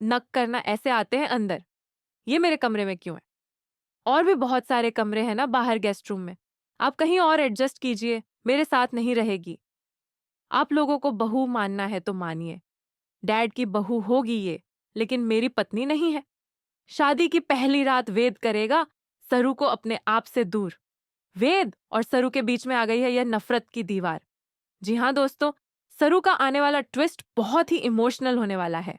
नक करना ऐसे आते हैं अंदर। ये मेरे कमरे में क्यों है? और भी बहुत सारे कमरे हैं ना बाहर गेस्ट रूम में। आप कहीं और एडजस्ट कीजिए, मेरे साथ नहीं रहेगी। आप लोगों को बहू मानना है तो मानिए। डैड की बहू होगी ये, लेकिन मेरी पत्नी नहीं है। शादी की पहली रात वेद करेगा सरू को अपने आप से दूर। वेद और सरू के बीच में आ गई है यह नफरत की दीवार। जी हाँ दोस्तों, सरू का आने वाला ट्विस्ट बहुत ही इमोशनल होने वाला है,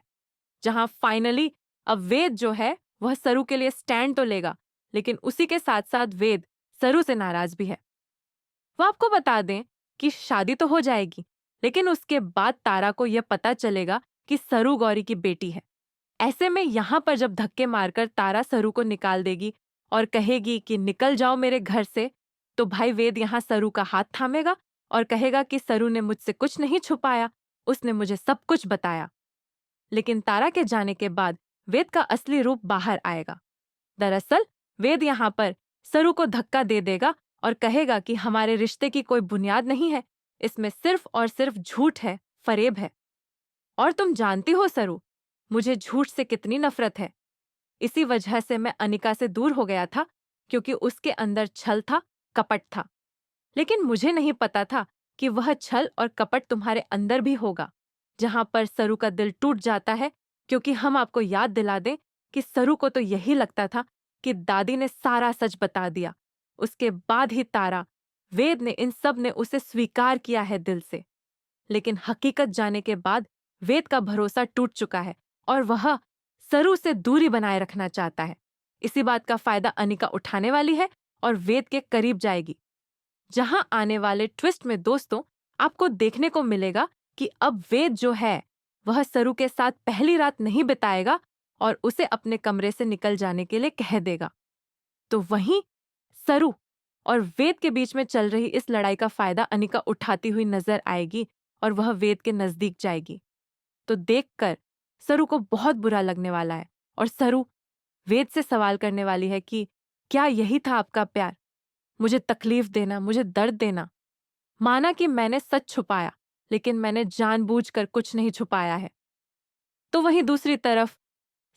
जहां फाइनली अब वेद जो है वह सरू के लिए स्टैंड तो लेगा, लेकिन उसी के साथ साथ वेद सरू से नाराज भी है। वो आपको बता दें कि शादी तो हो जाएगी, लेकिन उसके बाद तारा को यह पता चलेगा कि सरू गौरी की बेटी है। ऐसे में यहां पर जब धक्के मारकर तारा सरू को निकाल देगी और कहेगी कि निकल जाओ मेरे घर से, तो भाई वेद यहां सरू का हाथ थामेगा और कहेगा कि सरू ने मुझसे कुछ नहीं छुपाया, उसने मुझे सब कुछ बताया। लेकिन तारा के जाने के बाद वेद का असली रूप बाहर आएगा। दरअसल वेद यहाँ पर सरू को धक्का दे देगा और कहेगा कि हमारे रिश्ते की कोई बुनियाद नहीं है, इसमें सिर्फ और सिर्फ झूठ है, फरेब है। और तुम जानती हो सरू, मुझे झूठ से कितनी नफरत है। इसी वजह से मैं अनिका से दूर हो गया था, क्योंकि उसके अंदर छल था, कपट था। लेकिन मुझे नहीं पता था कि वह छल और कपट तुम्हारे अंदर भी होगा। जहां पर सरू का दिल टूट जाता है, क्योंकि हम आपको याद दिला दें कि सरू को तो यही लगता था कि दादी ने सारा सच बता दिया। उसके बाद ही तारा, वेद ने, इन सब ने उसे स्वीकार किया है दिल से। लेकिन हकीकत जाने के बाद वेद का भरोसा टूट चुका है और वह सरू से दूरी बनाए रखना चाहता है। इसी बात का फायदा अनिका उठाने वाली है और वेद के करीब जाएगी। जहां आने वाले ट्विस्ट में दोस्तों आपको देखने को मिलेगा कि अब वेद जो है वह सरू के साथ पहली रात नहीं बिताएगा और उसे अपने कमरे से निकल जाने के लिए कह देगा। तो वहीं सरू और वेद के बीच में चल रही इस लड़ाई का फायदा अनिका उठाती हुई नजर आएगी और वह वेद के नजदीक जाएगी। तो देखकर सरू को बहुत बुरा लगने वाला है और सरू वेद से सवाल करने वाली है कि क्या यही था आपका प्यार? मुझे तकलीफ देना, मुझे दर्द देना। माना कि मैंने सच छुपाया, लेकिन मैंने जानबूझकर कुछ नहीं छुपाया है। तो वहीं दूसरी तरफ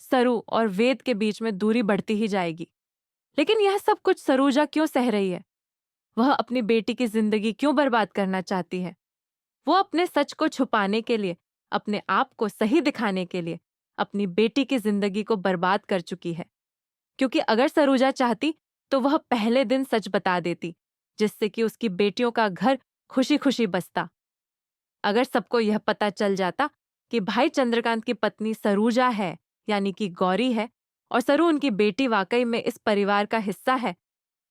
सरू और वेद के बीच में दूरी बढ़ती ही जाएगी। लेकिन यह सब कुछ सरूजा क्यों सह रही है? वह अपनी बेटी की जिंदगी क्यों बर्बाद करना चाहती है? वो अपने सच को छुपाने के लिए, अपने आप को सही दिखाने के लिए अपनी बेटी की जिंदगी को बर्बाद कर चुकी है। क्योंकि अगर सरूजा चाहती तो वह पहले दिन सच बता देती, जिससे कि उसकी बेटियों का घर खुशी खुशी बसता। अगर सबको यह पता चल जाता कि भाई चंद्रकांत की पत्नी सरूजा है, यानी कि गौरी है, और सरू उनकी बेटी वाकई में इस परिवार का हिस्सा है,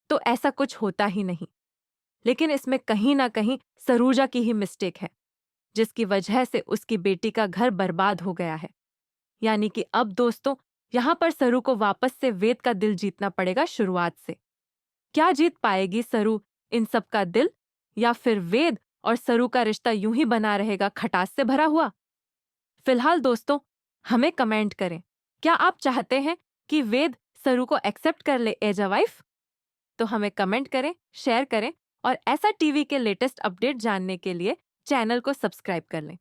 तो ऐसा कुछ होता ही नहीं। लेकिन इसमें कहीं ना कहीं सरूजा की ही मिस्टेक है, जिसकी वजह से उसकी बेटी का घर बर्बाद हो गया है। यानी कि अब दोस्तों यहां पर सरू को वापस से वेद का दिल जीतना पड़ेगा शुरुआत से। क्या जीत पाएगी सरू इन सब का दिल, या फिर वेद और सरू का रिश्ता यूं ही बना रहेगा खटास से भरा हुआ? फिलहाल दोस्तों हमें कमेंट करें, क्या आप चाहते हैं कि वेद सरू को एक्सेप्ट कर ले एज अ वाइफ? तो हमें कमेंट करें, शेयर करें और ऐसा टीवी के लेटेस्ट अपडेट जानने के लिए चैनल को सब्सक्राइब कर लें।